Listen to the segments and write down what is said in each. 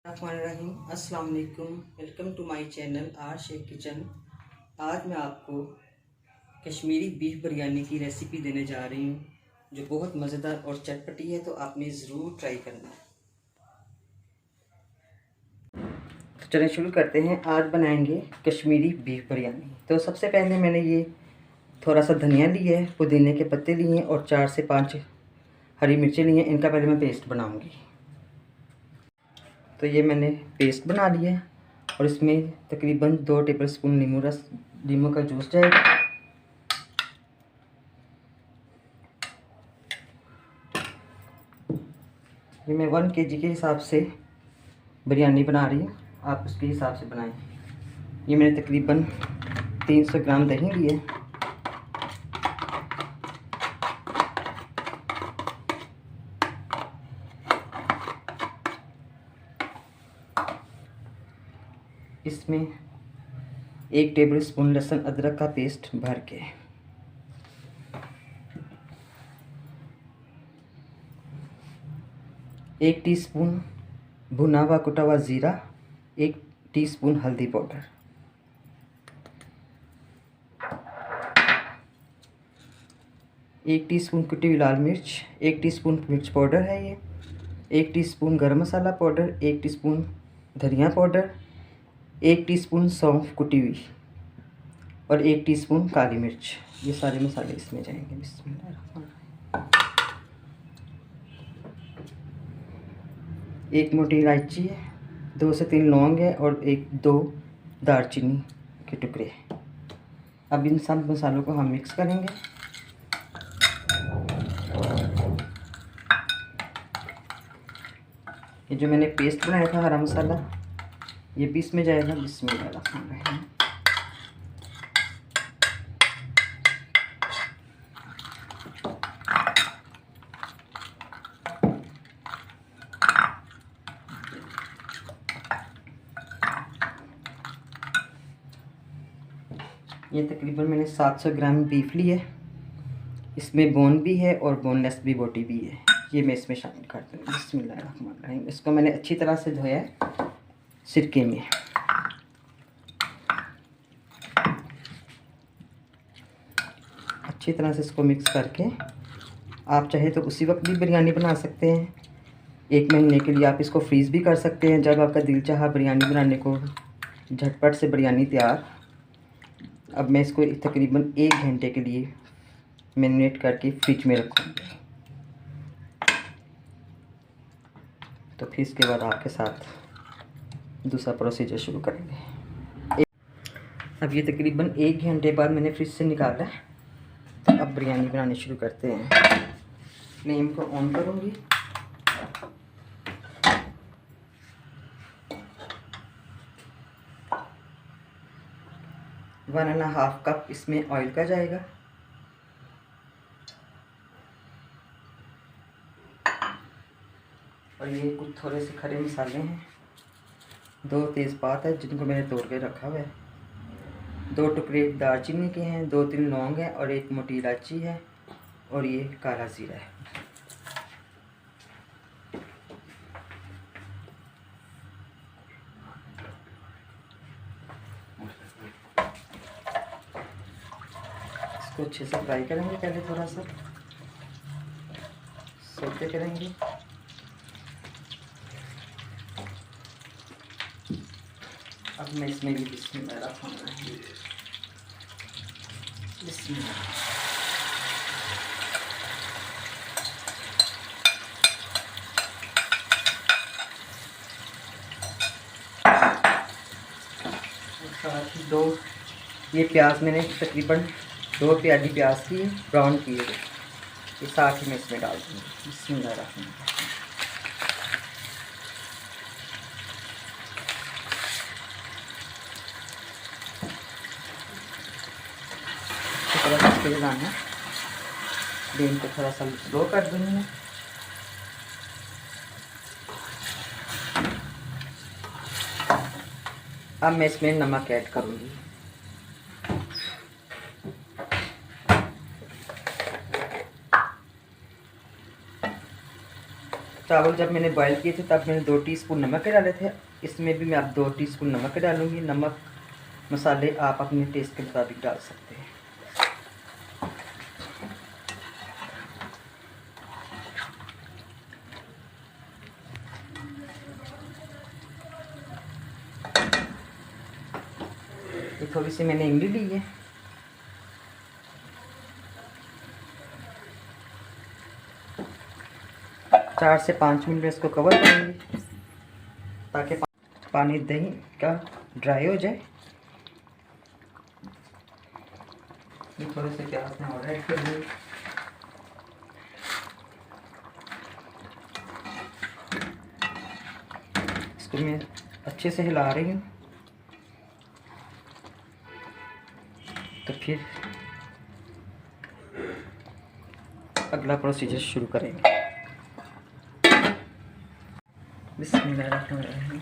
अस्सलाम वालेकुम। Welcome to my channel R Shaikh kitchen. आज मैं आपको कश्मीरी बीफ बिरयानी की रेसिपी देने जा रही हूँ जो बहुत मज़ेदार और चटपटी है, तो आपने ज़रूर ट्राई करना है। तो चलिए शुरू करते हैं। आज बनाएंगे कश्मीरी बीफ बिरयानी। तो सबसे पहले मैंने ये थोड़ा सा धनिया लिया है, पुदीने के पत्ते लिए हैं और 4 से 5 हरी मिर्चें ली हैं। इनका पहले मैं पेस्ट बनाऊँगी। तो ये मैंने पेस्ट बना लिया है और इसमें तकरीबन 2 टेबलस्पून नींबू का जूस जाएगा। ये मैं 1 kg के हिसाब से बिरयानी बना रही हूँ, आप उसके हिसाब से बनाएं। ये मैंने तकरीबन 300 ग्राम दही ली है। इसमें 1 टेबलस्पून लहसुन अदरक का पेस्ट भर के, 1 टीस्पून भुना हुआ कुटा हुआ ज़ीरा, 1 टीस्पून हल्दी पाउडर, 1 टीस्पून कुटी हुई लाल मिर्च, 1 टीस्पून मिर्च पाउडर है ये, 1 टीस्पून गरम मसाला पाउडर, 1 टीस्पून धनिया पाउडर, 1 टीस्पून सौंफ कुटी हुई और 1 टीस्पून काली मिर्च। ये सारे मसाले इसमें जाएंगे। बिस्मिल्लाह। 1 मोटी इलायची है, 2 से 3 लौंग है और 1-2 दालचीनी के टुकड़े। अब इन सब मसालों को हम मिक्स करेंगे। ये जो मैंने पेस्ट बनाया था हरा मसाला, ये भी इसमें जाएगा। बिस्मिल्लाह। ये तकरीबन मैंने 700 ग्राम बीफ ली है। इसमें बोन भी है और बोनलेस भी बोटी भी है। ये मैं इसमें शामिल कर दूँगी। बिस्मिल्लाहिर्रहमानिर्रहीम। इसको मैंने अच्छी तरह से धोया है सिरके में। अच्छी तरह से इसको मिक्स करके आप चाहे तो उसी वक्त भी बिरयानी बना सकते हैं। 1 महीने के लिए आप इसको फ्रीज़ भी कर सकते हैं। जब आपका दिल चाहा बिरयानी बनाने को, झटपट से बिरयानी तैयार। अब मैं इसको तकरीबन 1 घंटे के लिए मैरिनेट करके फ्रिज में रखूँगी। तो फिर इसके बाद आपके साथ दूसरा प्रोसीजर शुरू करेंगे। अब ये तकरीबन 1 घंटे बाद मैंने फ्रिज से निकाला है। तो अब बिरयानी बनानी शुरू करते हैं। फ्लेम को ऑन करूँगी। वन एंड हाफ कप इसमें ऑयल का जाएगा। और ये कुछ थोड़े से खड़े मसाले हैं। 2 तेज़पात है जिनको मैंने तोड़ के रखा हुआ है। 2 टुकड़े दालचीनी के हैं, 2-3 लौंग हैं और 1 मोटी इलायची है और ये काला ज़ीरा है। इसको अच्छे से फ्राई करेंगे। पहले थोड़ा सा सौते करेंगे। अब मैं इसमें भी बिस्मिल्लाह। साथ ही 2 ये प्याज मैंने तकरीबन 2 प्याली प्याज की ब्राउन किए थे, ये साथ ही मैं इसमें डाल दूँगी। बिस्मिल्लाह। थोड़ा सा इसके लगाना, फ्लेम को थोड़ा सा स्लो कर दूँगी। अब मैं इसमें नमक ऐड करूँगी। चावल जब मैंने बॉईल किए थे तब मैंने 2 टीस्पून नमक के डाले थे। इसमें भी मैं अब 2 टीस्पून नमक के डालूँगी। नमक मसाले आप अपने टेस्ट के मुताबिक डाल सकते हैं। ये थोड़ी सी मैंने इमली ली है। चार से 5 मिनट में इसको कवर करूँगी ताकि पानी दही का ड्राई हो जाए। ये थोड़े से प्याज में और ऐड कर दूँगी। इसको मैं अच्छे से हिला रही हूँ। तो फिर अगला प्रोसीजर शुरू करेंगे। बिस्मिल्लाहिर्रहमानिर्रहीम।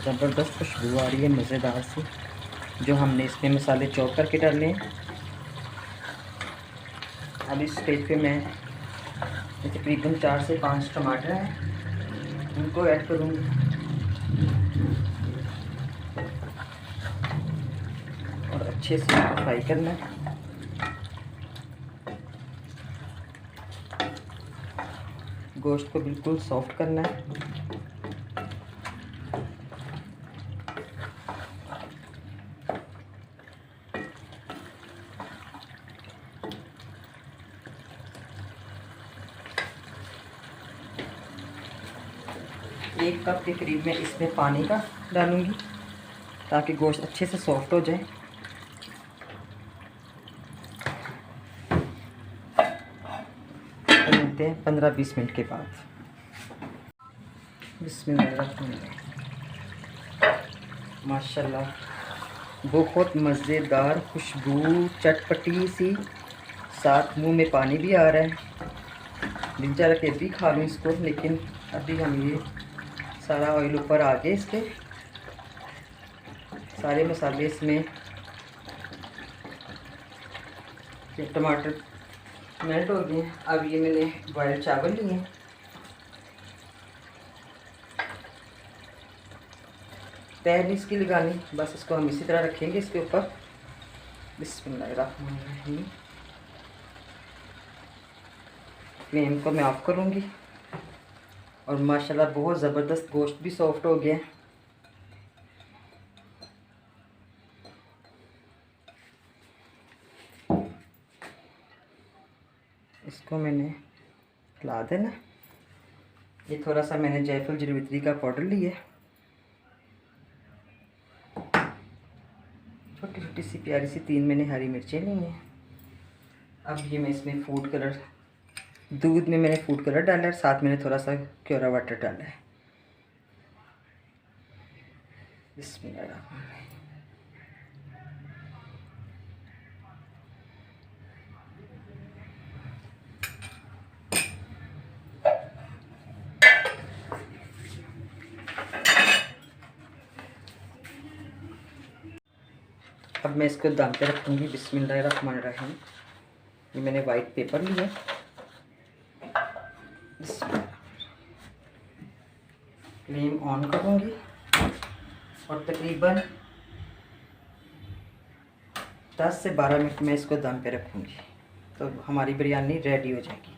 ज़बरदस्त खुशबू आ रही है मज़ेदार सी, जो हमने इसमें मसाले चॉप करके डाले हैं। अब इस स्टेज पे मैं तकरीबन 4 से 5 टमाटर हैं, उनको ऐड करूँगी। और अच्छे से फ्राई करना है। गोश्त को बिल्कुल सॉफ्ट करना है। एक कप के करीब मैं इसमें पानी का डालूंगी ताकि गोश्त अच्छे से सॉफ्ट हो जाए। तो मिलते हैं 15-20 मिनट के बाद। बिस्मिल्लाहिर्रहमानिर्रहीम। माशाल्लाह बहुत मज़ेदार खुशबू, चटपटी सी, साथ मुंह में पानी भी आ रहा है। दिल चाह रहा भी खा लूँ इसको, लेकिन अभी हम ये सारा ऑयल ऊपर आ गए, इसके सारे मसाले इसमें, ये टमाटर मेल्ट हो गए। अब ये मैंने बॉयल चावल लिए, तह नहीं इसकी लगानी, बस इसको हम इसी तरह रखेंगे इसके ऊपर। बिस्मिल्लाहिर्रहमानिर्रहीम। फ्लेम को मैं ऑफ करूँगी। और माशाल्लाह बहुत ज़बरदस्त गोश्त भी सॉफ्ट हो गया। इसको मैंने हिला देना। ये थोड़ा सा मैंने जायफल जवित्री का पाउडर लिया है, छोटी छोटी सी प्यारी सी 3 मैंने हरी मिर्चें ली हैं। अब ये मैं इसमें फूड कलर, दूध में मैंने फूड कलर डाला है, साथ मैंने थोड़ा सा क्योरा वाटर डाला है। बिस्मिल्लाह। अब मैं इसको दम पे रखूँगी। बिस्मिल्लाहिर्रहमानिर्रहीम। ये मैंने वाइट पेपर लिया, फ्लेम ऑन करूँगी और तकरीबन 10 से 12 मिनट में इसको दम पे रखूँगी, तो हमारी बिरयानी रेडी हो जाएगी।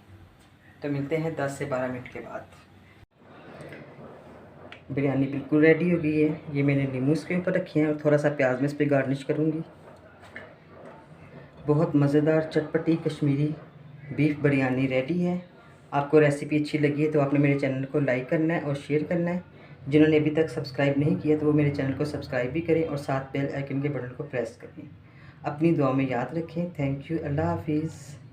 तो मिलते हैं 10 से 12 मिनट के बाद। बिरयानी बिल्कुल रेडी हो गई है। ये मैंने नींबू इसके ऊपर रखे हैं और थोड़ा सा प्याज में इस पर गार्निश करूँगी। बहुत मज़ेदार चटपटी कश्मीरी बीफ बिरयानी रेडी है। आपको रेसिपी अच्छी लगी है तो आपने मेरे चैनल को लाइक करना है और शेयर करना है। जिन्होंने अभी तक सब्सक्राइब नहीं किया तो वो मेरे चैनल को सब्सक्राइब भी करें और साथ बेल आइकन के बटन को प्रेस करें। अपनी दुआ में याद रखें। Thank you. अल्लाह हाफिज़।